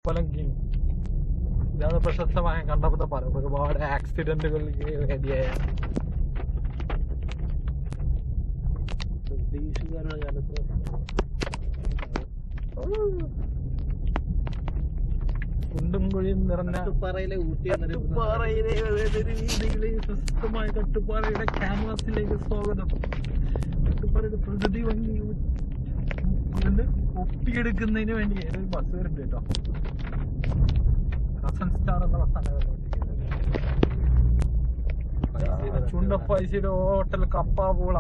കപ്പലം king. ഇതാണ് പ്രശസ്തമായ കണ്ടപ്പത്തെ പാലം. ഒരുപാട് ആക്സിഡന്റുകൾക്ക് വേദിയായ ബ്രിട്ടീഷുകാരുടെ കാലത്ത് കുണ്ടും കുഴിയും നിറഞ്ഞ കട്ടുപ്പാറയിലെ ഊട്ടി കട്ടുപ്പാറയിലെ പ്രശസ്തമായ കട്ടുപ്പാറയുടെ ക്യാൻവാസിലേക്ക് സ്വാഗതം. കട്ടുപ്പാറയുടെ പ്രകൃതി ഭംഗി ഒപ്പിയെടുക്കുന്നതിന് വേണ്ടി ഏതൊരു ബസ് വരുന്നുണ്ട് കേട്ടോ. കസൻ സ്റ്റാർ എന്ന ബസ്സാണ് ചുണ്ടപ്പൈസയുടെ ഹോട്ടൽ കപ്പാപൂള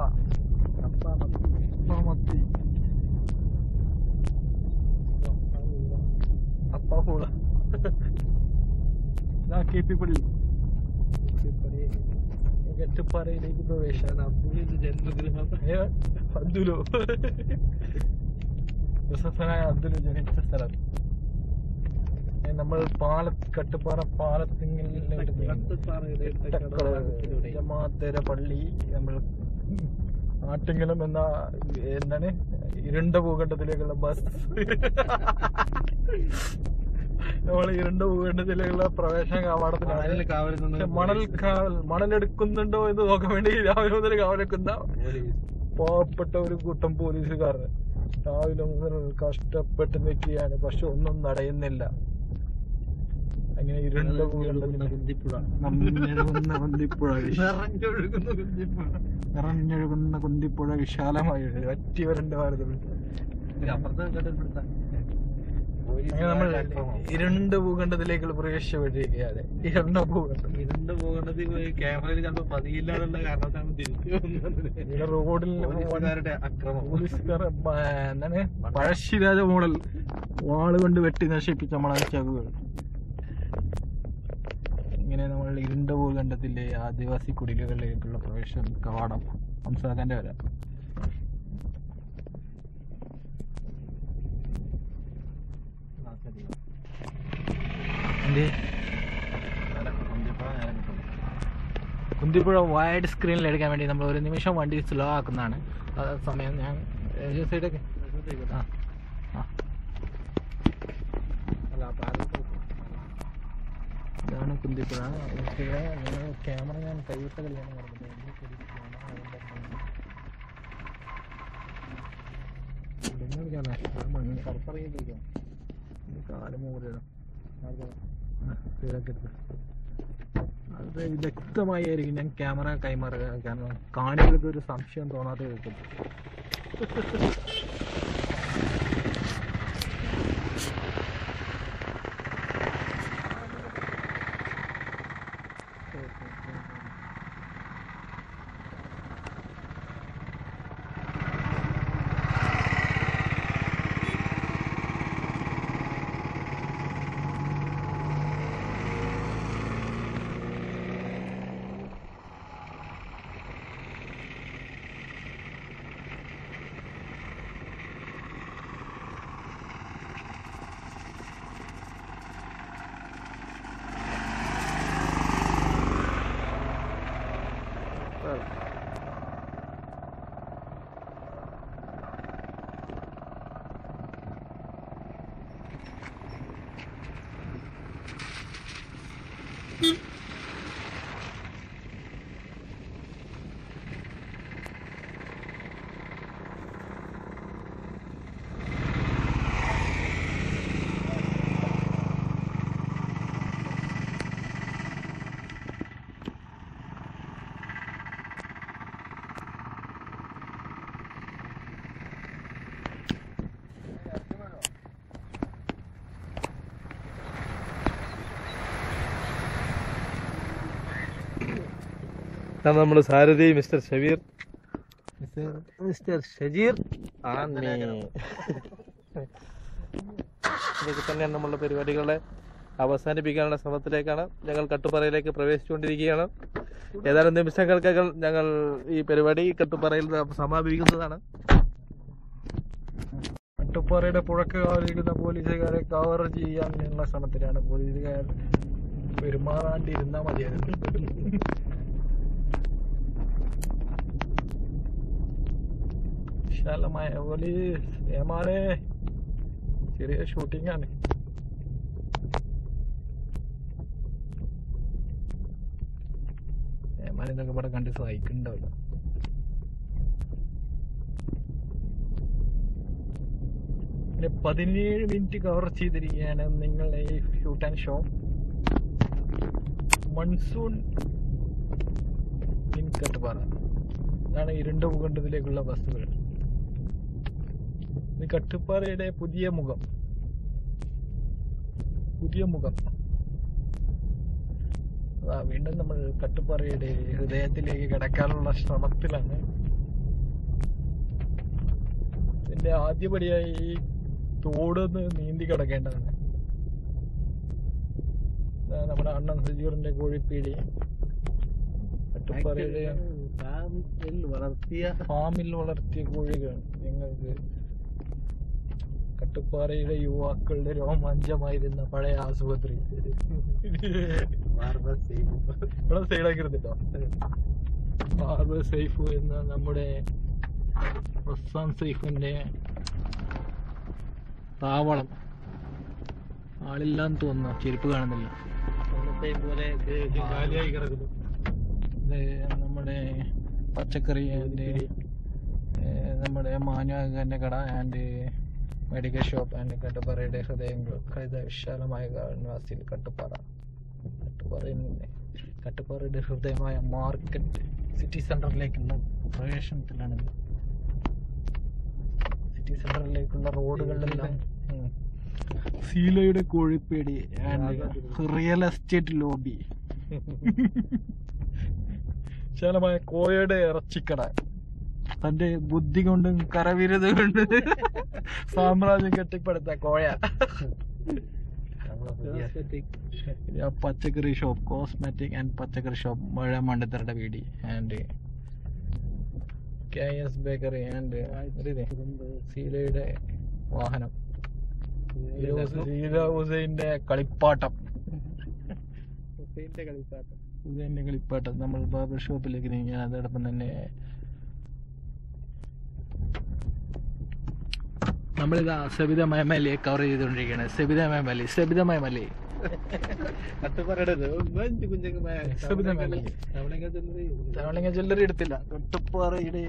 മത്തി കപ്പാപൂള കേപ്പിപ്പള്ളി കെട്ടുപ്പാറയിലേക്ക് പ്രവേശനം. അബ്ദുലിന്റെ ജന്മഗൃഹം അബ്ദുലു പ്രശസ്തനായ അബ്ദുലു ജനിച്ച സ്ഥലം. നമ്മൾ കട്ടുപ്പാറ ജമാഅത്തേര പള്ളി. നമ്മൾ ആറ്റിങ്ങലം എന്താണ് ഇരുണ്ട ഭൂഖണ്ഡത്തിലേക്കുള്ള ബസ്. നമ്മൾ ഇരുണ്ട ഭൂഖണ്ഡത്തിലേക്കുള്ള പ്രവേശന കവാടത്തിലാണ്. മണലെടുക്കുന്നുണ്ടോ എന്ന് നോക്കാൻ വേണ്ടി രാവിലെ മുതൽ കാവലെക്കുന്ന പാവപ്പെട്ട ഒരു കൂട്ടം പോലീസുകാർ രാവിലെ മുതൽ കഷ്ടപ്പെട്ട് നിൽക്കുകയാണ്. പക്ഷെ ഒന്നും നടയുന്നില്ല. അങ്ങനെ ഇരുണ്ട നിറഞ്ഞൊഴുകുന്ന കുന്തിപ്പുഴ വിശാലമായി ഒറ്റ വരണ്ട ഭാരതത്തിൽ. നമ്മൾ ഇരുണ്ട ഭൂഖണ്ഡത്തിലേക്കുള്ള പ്രവേശിച്ചുകൊണ്ടിരിക്കുകയാണ്. ഇരുണ്ട ഭൂഖണ്ഡത്തിൽ ക്യാമറയിൽ ചിലപ്പോ പതിയില്ലാതുള്ള കാരണത്താണ് തിരിച്ചു റോഡിൽ അക്രമം. പോലീസുകാർ എന്താണ് പഴശ്ശിരാജ മോഡൽ വാള് കൊണ്ട് വെട്ടി നശിപ്പിച്ച മണൽച്ചകുകൾ. ഇങ്ങനെ നമ്മൾ ഇരുണ്ട ഭൂഖണ്ഡത്തിലെ ആദിവാസി കുടിലുകളിലേക്കുള്ള പ്രവേശന കവാടം. ഹംസാഖാന്റെ വരാം. കുന്തിപ്പുഴ വൈഡ് സ്ക്രീനിൽ എടുക്കാൻ വേണ്ടി നമ്മൾ ഒരു നിമിഷം വണ്ടി സ്ലോ ആക്കുന്നതാണ്. സമയം ഞാൻ സൈഡൊക്കെ ഇതാണ് കുന്തിപ്പുഴ. ക്യാമറ ഞാൻ കൈവിട്ട കല്യാണം കാല് മൂറിയിടാം. അത് വ്യക്തമായിരിക്കും ഞാൻ ക്യാമറ കൈമാറുക. കാരണം കാണികൾക്ക് ഒരു സംശയം തോന്നാതെ വെക്കും. നമ്മുടെ സാരഥി മിസ്റ്റർ ഷബീർ, മിസ്റ്റർ ഷജീർ. ഇതൊക്കെ തന്നെയാണ് നമ്മളുടെ പരിപാടികളെ അവസാനിപ്പിക്കാനുള്ള ശ്രമത്തിലേക്കാണ് ഞങ്ങൾ കട്ടുപ്പാറയിലേക്ക് പ്രവേശിച്ചുകൊണ്ടിരിക്കുകയാണ്. ഏതാനും നിമിഷങ്ങൾക്കകം ഞങ്ങൾ ഈ പരിപാടി കട്ടുപ്പാറയിൽ സമാപിക്കുന്നതാണ്. കട്ടുപ്പാറയുടെ പുഴക്ക് കാവലിരിക്കുന്ന പോലീസുകാരെ കവർ ചെയ്യാനുള്ള ശ്രമത്തിലാണ്. പോലീസുകാർ പെരുമാറാണ്ടിരുന്നാ മതിയായിരുന്നു. വിശാലമായ പോലീസ് ഏമാനെ ചെറിയ ഷൂട്ടിംഗ് ആണ്. ഞാനിതൊക്കെ ഇവിടെ കണ്ട് സഹിക്കുന്നുണ്ടാവില്ല. പിന്നെ 17 മിനിറ്റ് കവർ ചെയ്തിരിക്കുകയാണ് നിങ്ങളുടെ ഈ shoot and show. Monsoon in Kattupara. ഇതാണ് ഇരുണ്ട ഭൂഖണ്ഡത്തിലേക്കുള്ള ബസ്സുകൾ. ഇത് കട്ടുപാറയുടെ പുതിയ മുഖം. വീണ്ടും നമ്മൾ കട്ടുപാറയുടെ ഹൃദയത്തിലേക്ക് കിടക്കാനുള്ള ശ്രമത്തിലാണ്. ഇതിന്റെ ആദ്യപടിയായി ഈ തോടൊന്ന് നീന്തി കിടക്കേണ്ടതാണ്. നമ്മുടെ അണ്ണൻ സജീറിന്റെ കോഴിപ്പീടി കട്ടുപാറയുടെ ഫാമിൽ വളർത്തിയ കോഴികൾ ഞങ്ങൾക്ക് കട്ടുപാറയുടെ യുവാക്കളുടെ രോമാഞ്ചമായിരുന്ന പഴയ ആശുപത്രി ഇവിടെ സൈഡാക്കി എടുത്തിട്ടോ. ബാർബർ സൈഫ് എന്ന നമ്മുടെ റസ്സാൻ സൈഫിന്റെ താവളം. ആളില്ലാന്ന് തോന്നുന്നു, ചെരുപ്പ് കാണുന്നില്ല. കാലിയായി കിടക്കുന്നു. നമ്മുടെ പച്ചക്കറി നമ്മുടെ മാനുവാന്റെ കട ആൻഡ് മെഡിക്കൽ ഷോപ്പ് ആൻഡ് കട്ടുപാറയുടെ വിശാലമായ നിവാസിയിൽ കട്ടുപാറയുടെ ഹൃദയമായ മാർക്കറ്റ് സിറ്റി സെന്ററിലേക്കുള്ള പ്രവേശനത്തിലാണിത്. സിറ്റി സെന്ററിലേക്കുള്ള റോഡുകളിലെല്ലാം സീലയുടെ കോഴിപ്പേടി ആൻഡ് റിയൽ എസ്റ്റേറ്റ് ലോബി, വിശാലമായ കോയയുടെ ഇറച്ചിക്കട, തന്റെ ബുദ്ധി കൊണ്ടും കരവിരുത് കൊണ്ട് സാമ്രാജ്യം കെട്ടിപ്പടുത്ത കോയ, പച്ചക്കറി ഷോപ്പ്, കോസ്മെറ്റിക് ആൻഡ് പച്ചക്കറി ഷോപ്പ്, മഴ മണ്ടത്തരുടെ വീടി ആൻഡ് KS ബേക്കറി ആൻഡ് സീലയുടെ വാഹനം, സീല ഹുസൈന്റെ കളിപ്പാട്ടം. നമ്മൾ ബാർബർ ഷോപ്പിലേക്ക് നീങ്ങാൻ അതോടൊപ്പം തന്നെ നമ്മളിതാ സബിത മയമലയെ കവർ ചെയ്തുകൊണ്ടിരിക്കുകയാണ്. സബിത മയമലി തവളങ്ങ ജ്വല്ലറി എടുത്തില്ല. കട്ടുപാറയുടെ